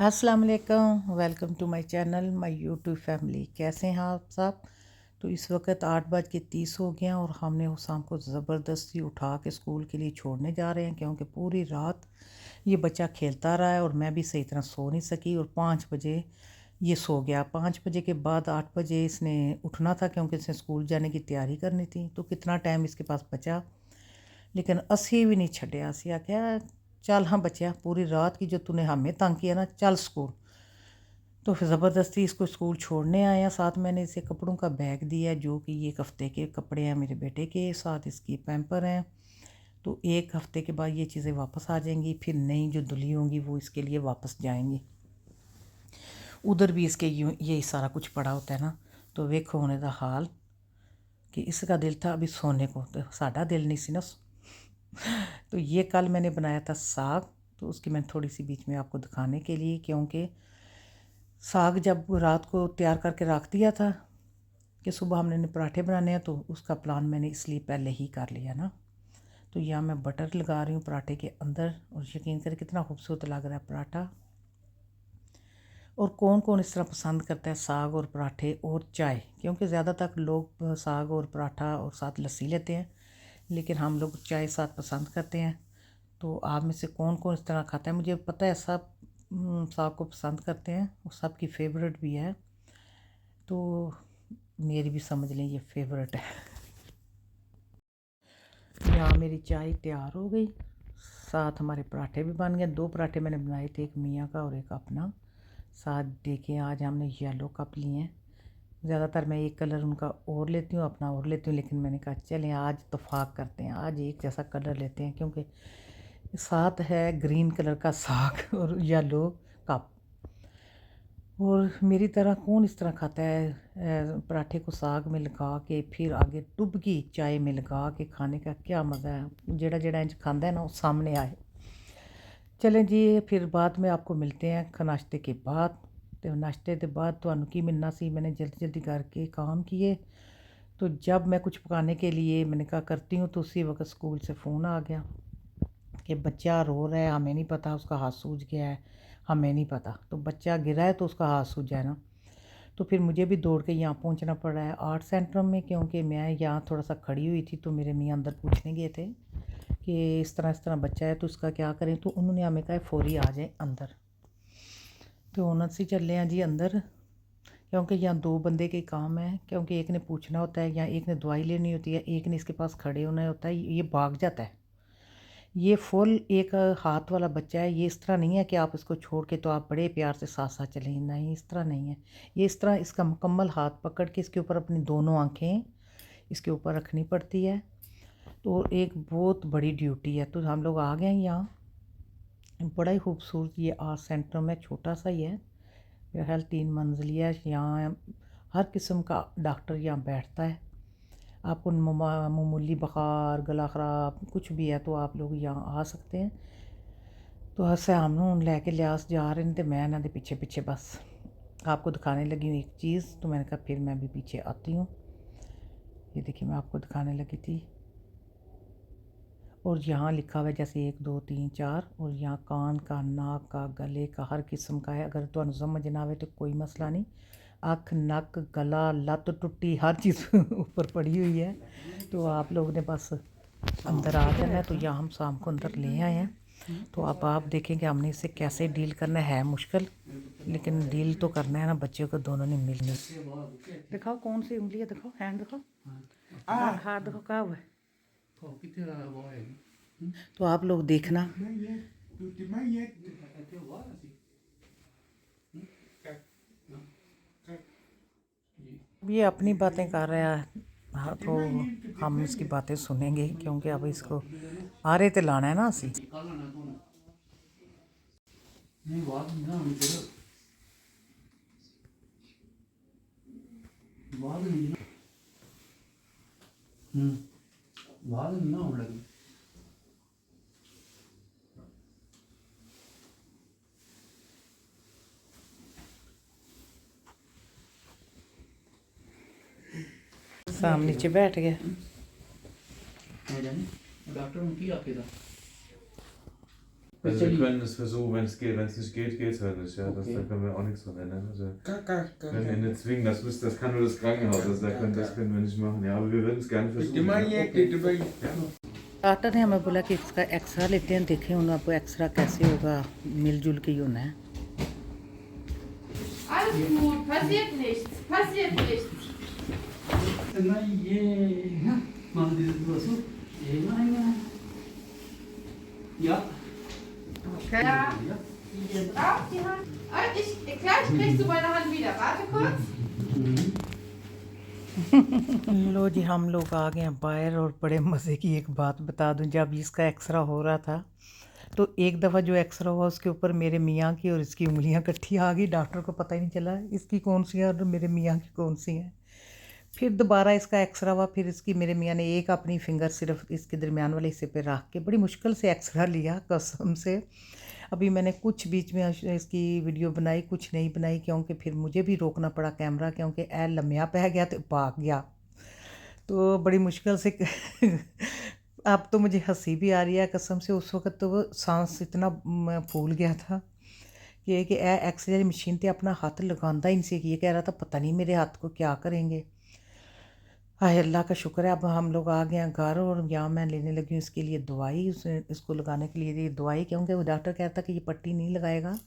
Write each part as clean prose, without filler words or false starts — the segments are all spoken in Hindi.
अस्सलाम वालेकुम, welcome to my channel my YouTube family. कैसे हैं आप सब? तो इस वक्त 8:30 हो गए हैं और हमने हुसाम को ज़बरदस्ती उठा के स्कूल के लिए छोड़ने जा रहे हैं, क्योंकि पूरी रात ये बच्चा खेलता रहा है और मैं भी सही तरह सो नहीं सकी। और 5 बजे ये सो गया। 5 बजे के बाद 8 बजे इसने उठना था, क्योंकि इसने स्कूल जाने की तैयारी करनी थी। तो कितना टाइम इसके पास बचा, लेकिन असी भी नहीं छड्डिया। असी आख्या चल हाँ बच्चा, पूरी रात की जो तूने हमें तंग किया ना, चल स्कूल। तो फिर ज़बरदस्ती इसको स्कूल छोड़ने आया। साथ मैंने इसे कपड़ों का बैग दिया, जो कि ये 1 हफ़्ते के कपड़े हैं मेरे बेटे के, साथ इसकी पैम्पर हैं। तो 1 हफ़्ते के बाद ये चीज़ें वापस आ जाएंगी, फिर नई जो धुली होंगी वो इसके लिए वापस जाएंगी। उधर भी इसके यूँ यही सारा कुछ पड़ा होता है ना। तो वेखो होने का हाल कि इसका दिल था अभी सोने को, तो साडा दिल नहीं सी ना। तो ये कल मैंने बनाया था साग, तो उसकी मैंने थोड़ी सी बीच में आपको दिखाने के लिए, क्योंकि साग जब रात को तैयार करके रख दिया था कि सुबह हमने पराठे बनाने हैं, तो उसका प्लान मैंने इसलिए पहले ही कर लिया ना। तो यहाँ मैं बटर लगा रही हूँ पराठे के अंदर, और यकीन करें कितना खूबसूरत लग रहा है पराठा। और कौन कौन इस तरह पसंद करता है साग और पराठे और चाय, क्योंकि ज़्यादातर लोग साग और पराठा और साथ लस्सी लेते हैं, लेकिन हम लोग चाय साथ पसंद करते हैं। तो आप में से कौन कौन इस तरह खाता है? मुझे पता है सब साग को पसंद करते हैं और सबकी फेवरेट भी है, तो मेरी भी समझ लें ये फेवरेट है। यहाँ मेरी चाय तैयार हो गई, साथ हमारे पराठे भी बन गए। 2 पराठे मैंने बनाए थे, एक मियाँ का और एक अपना। साथ देखिए आज हमने येलो कप लिए हैं। ज़्यादातर मैं एक कलर उनका और लेती हूँ, अपना और लेती हूँ, लेकिन मैंने कहा चलें आज इत्तेफाक करते हैं, आज एक जैसा कलर लेते हैं, क्योंकि साथ है ग्रीन कलर का साग और येलो कप। और मेरी तरह कौन इस तरह खाता है पराठे को साग में लगा के, फिर आगे डुबकी चाय में लगा के खाने का क्या मज़ा है। जेड़ा जेड़ा इंज खांदा है ना, वो सामने आए। चलें जी, फिर बाद में आपको मिलते हैं नाश्ते के बाद। तो नाश्ते के बाद तुहानू की मिलना सी, मैंने जल्दी जल्दी करके काम किए। तो जब मैं कुछ पकाने के लिए मैंने कहा करती हूँ, तो उसी वक्त स्कूल से फ़ोन आ गया कि बच्चा रो रहा है, हमें नहीं पता उसका हाथ सूज गया है, हमें नहीं पता। तो बच्चा गिरा है तो उसका हाथ सूजा है ना। तो फिर मुझे भी दौड़ के यहाँ पहुँचना पड़ रहा है आर्ट सेंटर में, क्योंकि मैं यहाँ थोड़ा सा खड़ी हुई थी। तो मेरे मियाँ अंदर पूछने गए थे कि इस तरह बच्चा है तो उसका क्या करें। तो उन्होंने हमें कहा फ़ौरी आ जाए अंदर। तो उन्होंने से चले हैं जी अंदर, क्योंकि यहाँ 2 बंदे के काम है, क्योंकि एक ने पूछना होता है या एक ने दवाई लेनी होती है, एक ने इसके पास खड़े होना होता है। ये भाग जाता है। ये फुल एक हाथ वाला बच्चा है। ये इस तरह नहीं है कि आप इसको छोड़ के तो आप बड़े प्यार से साथ साथ चलें, नहीं इस तरह नहीं है। ये इस तरह इसका मुकम्मल हाथ पकड़ के इसके ऊपर अपनी दोनों आँखें इसके ऊपर रखनी पड़ती है। तो एक बहुत बड़ी ड्यूटी है। तो हम लोग आ गए हैं यहाँ, बड़ा ही खूबसूरत ये आर्ट सेंटर में, छोटा सा ही है, मेरा ख्याल 3 मंजिली है। यहाँ हर किस्म का डॉक्टर यहाँ बैठता है। आपको मामूली बुखार, गला ख़राब कुछ भी है तो आप लोग यहाँ आ सकते हैं। तो असें हम हूँ लैके लिहाज जा रहे हैं, तो मैं इन्हों के पीछे पीछे बस आपको दिखाने लगी हूँ एक चीज़। तो मैंने कहा फिर मैं भी पीछे आती हूँ। ये देखिए मैं आपको दिखाने लगी थी। और यहाँ लिखा हुआ है जैसे 1 2 3 4, और यहाँ कान का, नाक का, गले का, हर किस्म का है। अगर तुहानू समझ ना आवे तो कोई मसला नहीं। अख, नक, गला, लत्त टुट्टी हर चीज़ ऊपर पड़ी हुई है। तो आप लोग ने बस अंदर आ जाना है। तो यहाँ हम शाम को अंदर ले आए हैं। तो अब आप देखेंगे हमने इसे कैसे डील करना है। मुश्किल, लेकिन डील तो करना है ना, बच्चों को दोनों ने मिलनी। दिखाओ कौन सी उंगली है, दिखाओ हैंड, दिखाओ हाथ, दिखाओ क्या हुआ है। तो आप लोग देखना। ये अपनी बातें कर रहा है, हाँ, तो हम इसकी बातें सुनेंगे, क्योंकि अब इसको आ रहे थे लाना है ना असी। सामने नीचे बैठ गया। डॉक्टर ने की आखे दा Also wir चलिए können es versuchen, wenn es geht. Wenn es nicht geht, geht es halt nicht. Ja, Okay. da können wir auch nichts dran ändern. Also Gar können wir nicht zwingen, das kann nur das Krankenhaus. Also das können wir nicht machen. Ja, aber wir würden es gerne versuchen. Ja. Doctor ने हमें बोला कि इसका एक्सरा लेते हैं, देखें उन आपको एक्सरा कैसे होगा, मिलजुल के ही होना है। Alles gut, passiert nichts, passiert nichts. ना ये हाँ मान लीजिए दोस्तों ये बनाएंगे या Okay. Ja, ihr braucht die Hand. Gleich kriegst du meine Hand wieder. Warte kurz. लो जी, हम लोग आ गए हैं बाहर। और बड़े मज़े की एक बात बता दूं, जब इसका एक्सरा हो रहा था तो एक दफ़ा जो एक्सरा हुआ उसके ऊपर मेरे मियाँ की और इसकी उंगलियां इकट्ठी आ गई। डॉक्टर को पता ही नहीं चला इसकी कौन सी है और मेरे मियाँ की कौन सी है। फिर दोबारा इसका एक्सरा हुआ, फिर इसकी मेरे मियाँ ने एक अपनी फिंगर सिर्फ इसके दरमियान वाले हिस्से पे रख के बड़ी मुश्किल से एक्सरा लिया, कसम से। अभी मैंने कुछ बीच में इसकी वीडियो बनाई, कुछ नहीं बनाई, क्योंकि फिर मुझे भी रोकना पड़ा कैमरा, क्योंकि ए लम्या पै गया तो भाग गया। तो बड़ी मुश्किल से अब तो मुझे हंसी भी आ रही है कसम से। उस वक्त तो वो सांस इतना फूल गया था कि एक्सरे वाली मशीन पे अपना हाथ लगांदा ही नहीं सी। ये कह रहा था पता नहीं मेरे हाथ को क्या करेंगे। हाय अल्लाह का शुक्र है, अब हम लोग आ गए हैं घर। और यहाँ मैं लेने लगी हूँ इसके लिए दवाई, इसको लगाने के लिए ये दवाई, क्योंकि वो डॉक्टर कहता कि ये पट्टी नहीं लगाएगा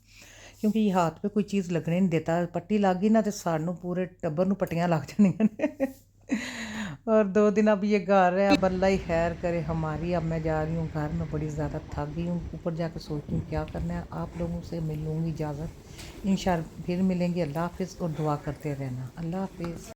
क्योंकि ये हाथ पे कोई चीज़ लगने नहीं देता। पट्टी लग गई ना तो सानू पूरे टब्बर नू पट्टियाँ लग जानियां ने। और 2 दिन अब ये घर है, अब अल्लाह ही खैर करे हमारी। अब मैं जा रही हूँ घर, मैं बड़ी ज़्यादा थक गई हूँ। ऊपर जाकर सोचती हूँ क्या करना है। आप लोगों से मिल लूँगी इजाज़त, इंशाअल्लाह फिर मिलेंगे। अल्लाह हाफिज़ और दुआ करते रहना। अल्लाह हाफिज़।